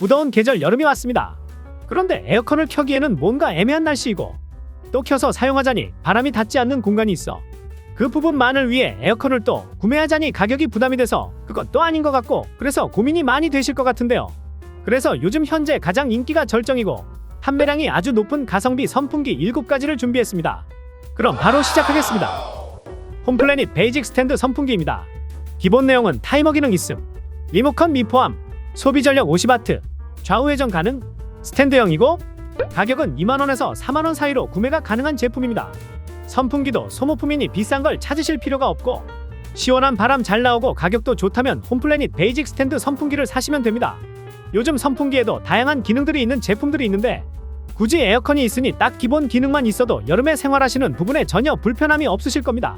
무더운 계절 여름이 왔습니다. 그런데 에어컨을 켜기에는 뭔가 애매한 날씨이고 또 켜서 사용하자니 바람이 닿지 않는 공간이 있어 그 부분만을 위해 에어컨을 또 구매하자니 가격이 부담이 돼서 그건 또 아닌 것 같고 그래서 고민이 많이 되실 것 같은데요. 그래서 요즘 현재 가장 인기가 절정이고 판매량이 아주 높은 가성비 선풍기 7가지를 준비했습니다. 그럼 바로 시작하겠습니다. 홈플래닛 베이직 스탠드 선풍기입니다. 기본 내용은 타이머 기능 있음, 리모컨 미포함, 소비전력 50W, 좌우 회전 가능, 스탠드형이고 가격은 2만원에서 4만원 사이로 구매가 가능한 제품입니다. 선풍기도 소모품이니 비싼 걸 찾으실 필요가 없고 시원한 바람 잘 나오고 가격도 좋다면 홈플래닛 베이직 스탠드 선풍기를 사시면 됩니다. 요즘 선풍기에도 다양한 기능들이 있는 제품들이 있는데 굳이 에어컨이 있으니 딱 기본 기능만 있어도 여름에 생활하시는 부분에 전혀 불편함이 없으실 겁니다.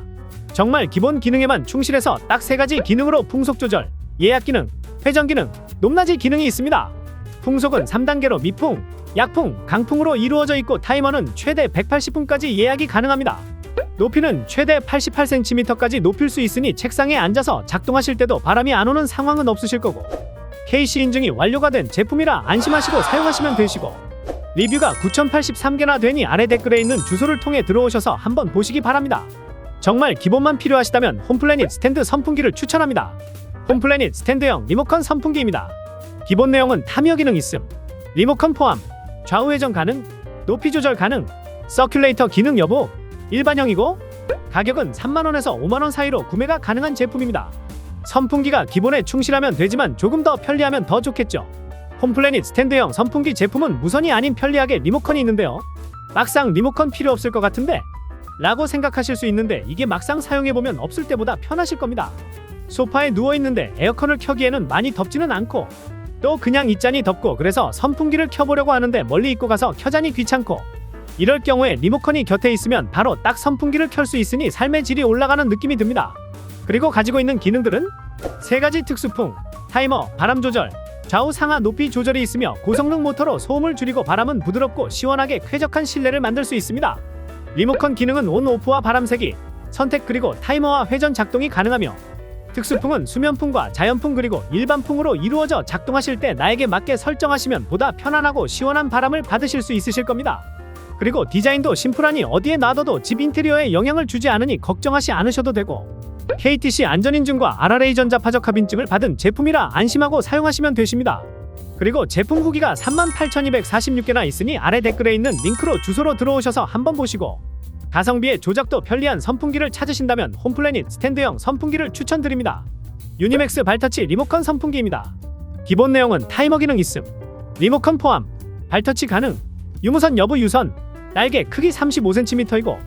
정말 기본 기능에만 충실해서 딱 3가지 기능으로 풍속 조절, 예약 기능, 회전 기능, 높낮이 기능이 있습니다. 풍속은 3단계로 미풍, 약풍, 강풍으로 이루어져 있고 타이머는 최대 180분까지 예약이 가능합니다. 높이는 최대 88cm까지 높일 수 있으니 책상에 앉아서 작동하실 때도 바람이 안 오는 상황은 없으실 거고 KC 인증이 완료가 된 제품이라 안심하시고 사용하시면 되시고 리뷰가 9,083개나 되니 아래 댓글에 있는 주소를 통해 들어오셔서 한번 보시기 바랍니다. 정말 기본만 필요하시다면 홈플래닛 스탠드 선풍기를 추천합니다. 홈플래닛 스탠드형 리모컨 선풍기입니다. 기본 내용은 타미어 기능 있음, 리모컨 포함, 좌우 회전 가능, 높이 조절 가능, 서큘레이터 기능 여부, 일반형이고 가격은 3만원에서 5만원 사이로 구매가 가능한 제품입니다. 선풍기가 기본에 충실하면 되지만 조금 더 편리하면 더 좋겠죠. 홈플래닛 스탠드형 선풍기 제품은 무선이 아닌 편리하게 리모컨이 있는데요. 막상 리모컨 필요 없을 것 같은데 라고 생각하실 수 있는데 이게 막상 사용해보면 없을 때보다 편하실 겁니다. 소파에 누워있는데 에어컨을 켜기에는 많이 덥지는 않고 또 그냥 있자니 덥고 그래서 선풍기를 켜보려고 하는데 멀리 있고 가서 켜자니 귀찮고 이럴 경우에 리모컨이 곁에 있으면 바로 딱 선풍기를 켤 수 있으니 삶의 질이 올라가는 느낌이 듭니다. 그리고 가지고 있는 기능들은 3가지 특수풍, 타이머, 바람 조절, 좌우 상하 높이 조절이 있으며 고성능 모터로 소음을 줄이고 바람은 부드럽고 시원하게 쾌적한 실내를 만들 수 있습니다. 리모컨 기능은 온 오프와 바람 세기, 선택 그리고 타이머와 회전 작동이 가능하며 특수풍은 수면풍과 자연풍 그리고 일반풍으로 이루어져 작동하실 때 나에게 맞게 설정하시면 보다 편안하고 시원한 바람을 받으실 수 있으실 겁니다. 그리고 디자인도 심플하니 어디에 놔둬도 집 인테리어에 영향을 주지 않으니 걱정하지 않으셔도 되고 KTC 안전인증과 RRA 전자파적 합인증을 받은 제품이라 안심하고 사용하시면 되십니다. 그리고 제품 후기가 38,246개나 있으니 아래 댓글에 있는 링크로 주소로 들어오셔서 한번 보시고 가성비에 조작도 편리한 선풍기를 찾으신다면 홈플래닛 스탠드형 선풍기를 추천드립니다. 유니맥스 발터치 리모컨 선풍기입니다. 기본 내용은 타이머 기능 있음, 리모컨 포함, 발터치 가능, 유무선 여부 유선, 날개 크기 35cm이고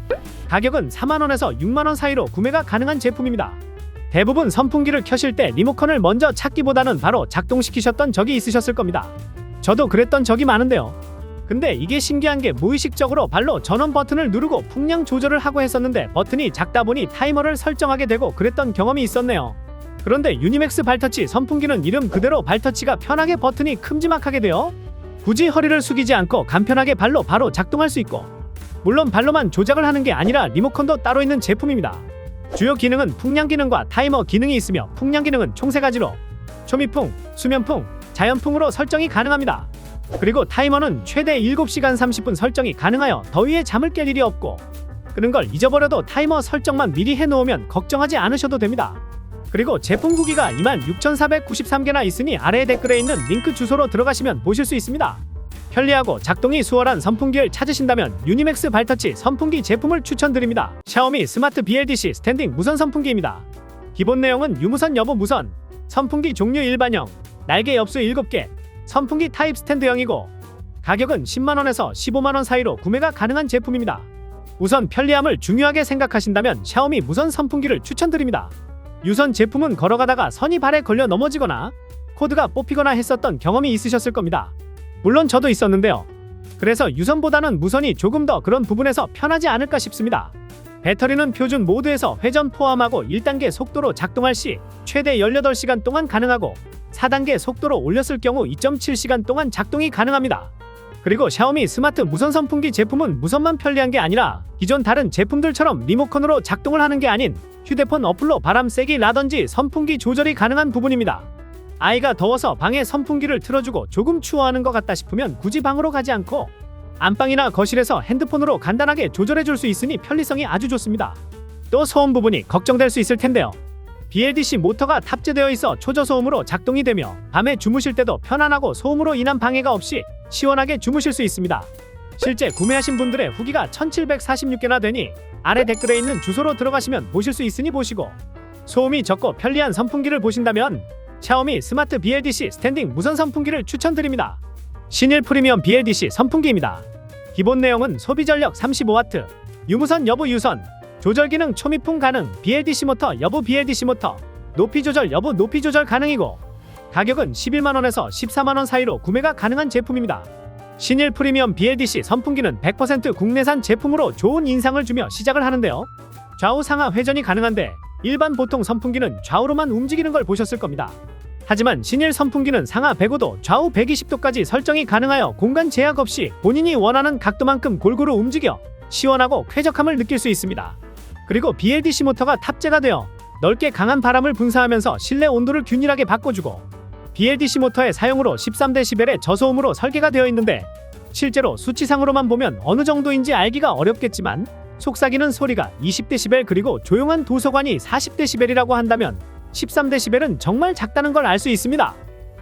가격은 4만원에서 6만원 사이로 구매가 가능한 제품입니다. 대부분 선풍기를 켜실 때 리모컨을 먼저 찾기보다는 바로 작동시키셨던 적이 있으셨을 겁니다. 저도 그랬던 적이 많은데요. 근데 이게 신기한 게 무의식적으로 발로 전원 버튼을 누르고 풍량 조절을 하고 했었는데 버튼이 작다 보니 타이머를 설정하게 되고 그랬던 경험이 있었네요. 그런데 유니맥스 발터치 선풍기는 이름 그대로 발터치가 편하게 버튼이 큼지막하게 되어 굳이 허리를 숙이지 않고 간편하게 발로 바로 작동할 수 있고 물론 발로만 조작을 하는 게 아니라 리모컨도 따로 있는 제품입니다. 주요 기능은 풍량 기능과 타이머 기능이 있으며 풍량 기능은 총 3가지로 초미풍, 수면풍, 자연풍으로 설정이 가능합니다. 그리고 타이머는 최대 7시간 30분 설정이 가능하여 더위에 잠을 깰 일이 없고 끄는 걸 잊어버려도 타이머 설정만 미리 해놓으면 걱정하지 않으셔도 됩니다. 그리고 제품 후기가 26,493개나 있으니 아래 댓글에 있는 링크 주소로 들어가시면 보실 수 있습니다. 편리하고 작동이 수월한 선풍기를 찾으신다면 유니맥스 발터치 선풍기 제품을 추천드립니다. 샤오미 스마트 BLDC 스탠딩 무선 선풍기입니다. 기본 내용은 유무선 여부 무선, 선풍기 종류 일반형, 날개 엽수 7개, 선풍기 타입 스탠드형이고 가격은 10만원에서 15만원 사이로 구매가 가능한 제품입니다. 우선 편리함을 중요하게 생각하신다면 샤오미 무선 선풍기를 추천드립니다. 유선 제품은 걸어가다가 선이 발에 걸려 넘어지거나 코드가 뽑히거나 했었던 경험이 있으셨을 겁니다. 물론 저도 있었는데요. 그래서 유선보다는 무선이 조금 더 그런 부분에서 편하지 않을까 싶습니다. 배터리는 표준 모드에서 회전 포함하고 1단계 속도로 작동할 시 최대 18시간 동안 가능하고 4단계 속도로 올렸을 경우 2.7시간 동안 작동이 가능합니다. 그리고 샤오미 스마트 무선 선풍기 제품은 무선만 편리한 게 아니라 기존 다른 제품들처럼 리모컨으로 작동을 하는 게 아닌 휴대폰 어플로 바람 세기라든지 선풍기 조절이 가능한 부분입니다. 아이가 더워서 방에 선풍기를 틀어주고 조금 추워하는 것 같다 싶으면 굳이 방으로 가지 않고 안방이나 거실에서 핸드폰으로 간단하게 조절해 줄 수 있으니 편리성이 아주 좋습니다. 또 소음 부분이 걱정될 수 있을 텐데요. BLDC 모터가 탑재되어 있어 초저소음으로 작동이 되며 밤에 주무실 때도 편안하고 소음으로 인한 방해가 없이 시원하게 주무실 수 있습니다. 실제 구매하신 분들의 후기가 1746개나 되니 아래 댓글에 있는 주소로 들어가시면 보실 수 있으니 보시고, 소음이 적고 편리한 선풍기를 보신다면 샤오미 스마트 BLDC 스탠딩 무선 선풍기를 추천드립니다. 신일 프리미엄 BLDC 선풍기입니다. 기본 내용은 소비전력 35W, 유무선 여부 유선, 조절 기능 초미풍 가능, BLDC 모터 여부 BLDC 모터, 높이 조절 여부 높이 조절 가능이고, 가격은 11만원에서 14만원 사이로 구매가 가능한 제품입니다. 신일 프리미엄 BLDC 선풍기는 100% 국내산 제품으로 좋은 인상을 주며 시작을 하는데요. 좌우 상하 회전이 가능한데 일반 보통 선풍기는 좌우로만 움직이는 걸 보셨을 겁니다. 하지만 신일 선풍기는 상하 105도, 좌우 120도까지 설정이 가능하여 공간 제약 없이 본인이 원하는 각도만큼 골고루 움직여 시원하고 쾌적함을 느낄 수 있습니다. 그리고 BLDC 모터가 탑재가 되어 넓게 강한 바람을 분사하면서 실내 온도를 균일하게 바꿔주고, BLDC 모터의 사용으로 13dB의 저소음으로 설계가 되어 있는데 실제로 수치상으로만 보면 어느 정도인지 알기가 어렵겠지만 속삭이는 소리가 20dB, 그리고 조용한 도서관이 40dB이라고 한다면 13dB은 정말 작다는 걸 알 수 있습니다.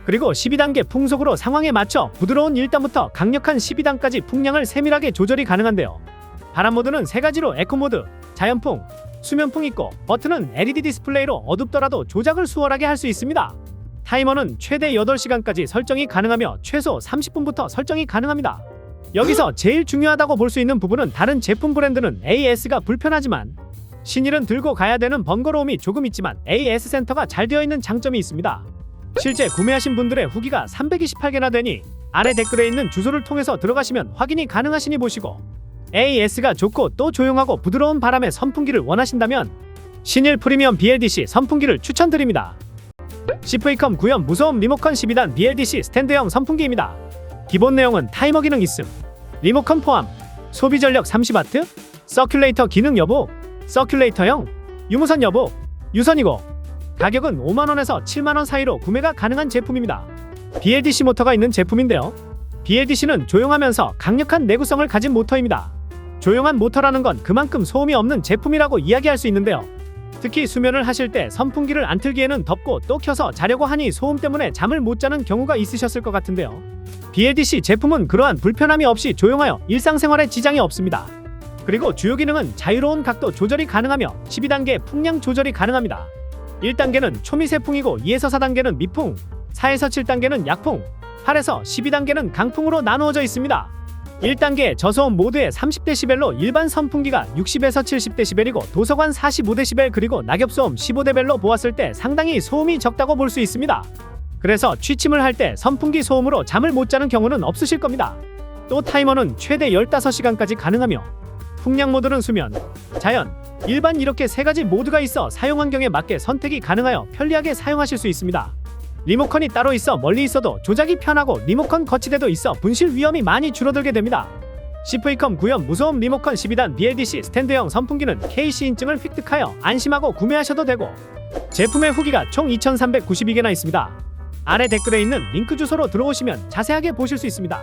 그리고 12단계 풍속으로 상황에 맞춰 부드러운 1단부터 강력한 12단까지 풍량을 세밀하게 조절이 가능한데요. 바람 모드는 3가지로 에코모드, 자연풍, 수면풍 있고, 버튼은 LED 디스플레이로 어둡더라도 조작을 수월하게 할 수 있습니다. 타이머는 최대 8시간까지 설정이 가능하며 최소 30분부터 설정이 가능합니다. 여기서 제일 중요하다고 볼 수 있는 부분은 다른 제품 브랜드는 AS가 불편하지만 신일은 들고 가야 되는 번거로움이 조금 있지만 AS 센터가 잘 되어 있는 장점이 있습니다. 실제 구매하신 분들의 후기가 328개나 되니 아래 댓글에 있는 주소를 통해서 들어가시면 확인이 가능하시니 보시고, AS가 좋고 또 조용하고 부드러운 바람의 선풍기를 원하신다면 신일 프리미엄 BLDC 선풍기를 추천드립니다. CV컴 구형 무소음 리모컨 12단 BLDC 스탠드형 선풍기입니다. 기본 내용은 타이머 기능 있음, 리모컨 포함, 소비전력 30W, 서큘레이터 기능 여부, 서큘레이터형, 유무선 여부, 유선이고, 가격은 5만원에서 7만원 사이로 구매가 가능한 제품입니다. BLDC 모터가 있는 제품인데요. BLDC는 조용하면서 강력한 내구성을 가진 모터입니다. 조용한 모터라는 건 그만큼 소음이 없는 제품이라고 이야기할 수 있는데요. 특히 수면을 하실 때 선풍기를 안 틀기에는 덥고 또 켜서 자려고 하니 소음 때문에 잠을 못 자는 경우가 있으셨을 것 같은데요. BLDC 제품은 그러한 불편함이 없이 조용하여 일상생활에 지장이 없습니다. 그리고 주요 기능은 자유로운 각도 조절이 가능하며 12단계 풍량 조절이 가능합니다. 1단계는 초미세풍이고 2에서 4단계는 미풍, 4에서 7단계는 약풍, 8에서 12단계는 강풍으로 나누어져 있습니다. 1단계 저소음 모드의 30dB로 일반 선풍기가 60에서 70dB이고 도서관 45dB, 그리고 낙엽소음 15dB로 보았을 때 상당히 소음이 적다고 볼 수 있습니다. 그래서 취침을 할 때 선풍기 소음으로 잠을 못 자는 경우는 없으실 겁니다. 또 타이머는 최대 15시간까지 가능하며 풍량 모드는 수면, 자연, 일반 이렇게 3가지 모드가 있어 사용 환경에 맞게 선택이 가능하여 편리하게 사용하실 수 있습니다. 리모컨이 따로 있어 멀리 있어도 조작이 편하고 리모컨 거치대도 있어 분실 위험이 많이 줄어들게 됩니다. CV컴 구형 무소음 리모컨 12단 BLDC 스탠드형 선풍기는 KC 인증을 획득하여 안심하고 구매하셔도 되고, 제품의 후기가 총 2392개나 있습니다. 아래 댓글에 있는 링크 주소로 들어오시면 자세하게 보실 수 있습니다.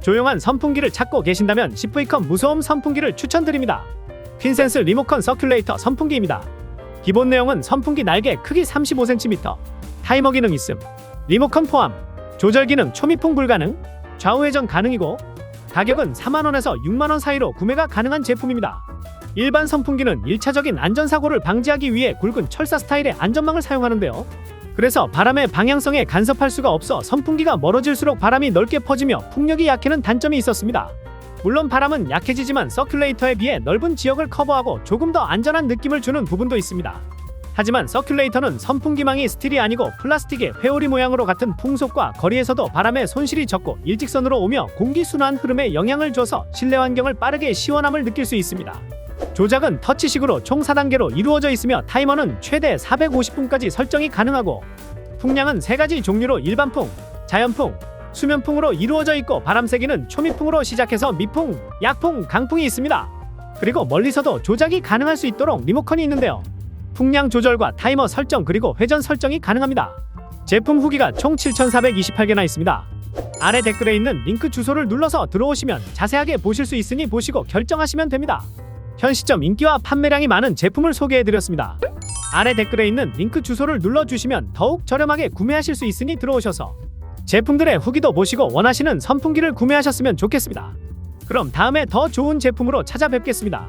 조용한 선풍기를 찾고 계신다면 CV컴 무소음 선풍기를 추천드립니다. 퀸센스 리모컨 서큘레이터 선풍기입니다. 기본 내용은 선풍기 날개 크기 35cm, 타이머 기능 있음, 리모컨 포함, 조절 기능 초미풍 불가능, 좌우 회전 가능이고, 가격은 4만원에서 6만원 사이로 구매가 가능한 제품입니다. 일반 선풍기는 1차적인 안전사고를 방지하기 위해 굵은 철사 스타일의 안전망을 사용하는데요. 그래서 바람의 방향성에 간섭할 수가 없어 선풍기가 멀어질수록 바람이 넓게 퍼지며 풍력이 약해는 단점이 있었습니다. 물론 바람은 약해지지만 서큘레이터에 비해 넓은 지역을 커버하고 조금 더 안전한 느낌을 주는 부분도 있습니다. 하지만 서큘레이터는 선풍기망이 스틸이 아니고 플라스틱의 회오리 모양으로 같은 풍속과 거리에서도 바람의 손실이 적고 일직선으로 오며 공기순환 흐름에 영향을 줘서 실내 환경을 빠르게 시원함을 느낄 수 있습니다. 조작은 터치식으로 총 4단계로 이루어져 있으며 타이머는 최대 450분까지 설정이 가능하고, 풍량은 3가지 종류로 일반풍, 자연풍, 수면풍으로 이루어져 있고, 바람 세기는 초미풍으로 시작해서 미풍, 약풍, 강풍이 있습니다. 그리고 멀리서도 조작이 가능할 수 있도록 리모컨이 있는데요. 풍량 조절과 타이머 설정 그리고 회전 설정이 가능합니다. 제품 후기가 총 7,428개나 있습니다. 아래 댓글에 있는 링크 주소를 눌러서 들어오시면 자세하게 보실 수 있으니 보시고 결정하시면 됩니다. 현 시점 인기와 판매량이 많은 제품을 소개해드렸습니다. 아래 댓글에 있는 링크 주소를 눌러주시면 더욱 저렴하게 구매하실 수 있으니 들어오셔서 제품들의 후기도 보시고 원하시는 선풍기를 구매하셨으면 좋겠습니다. 그럼 다음에 더 좋은 제품으로 찾아뵙겠습니다.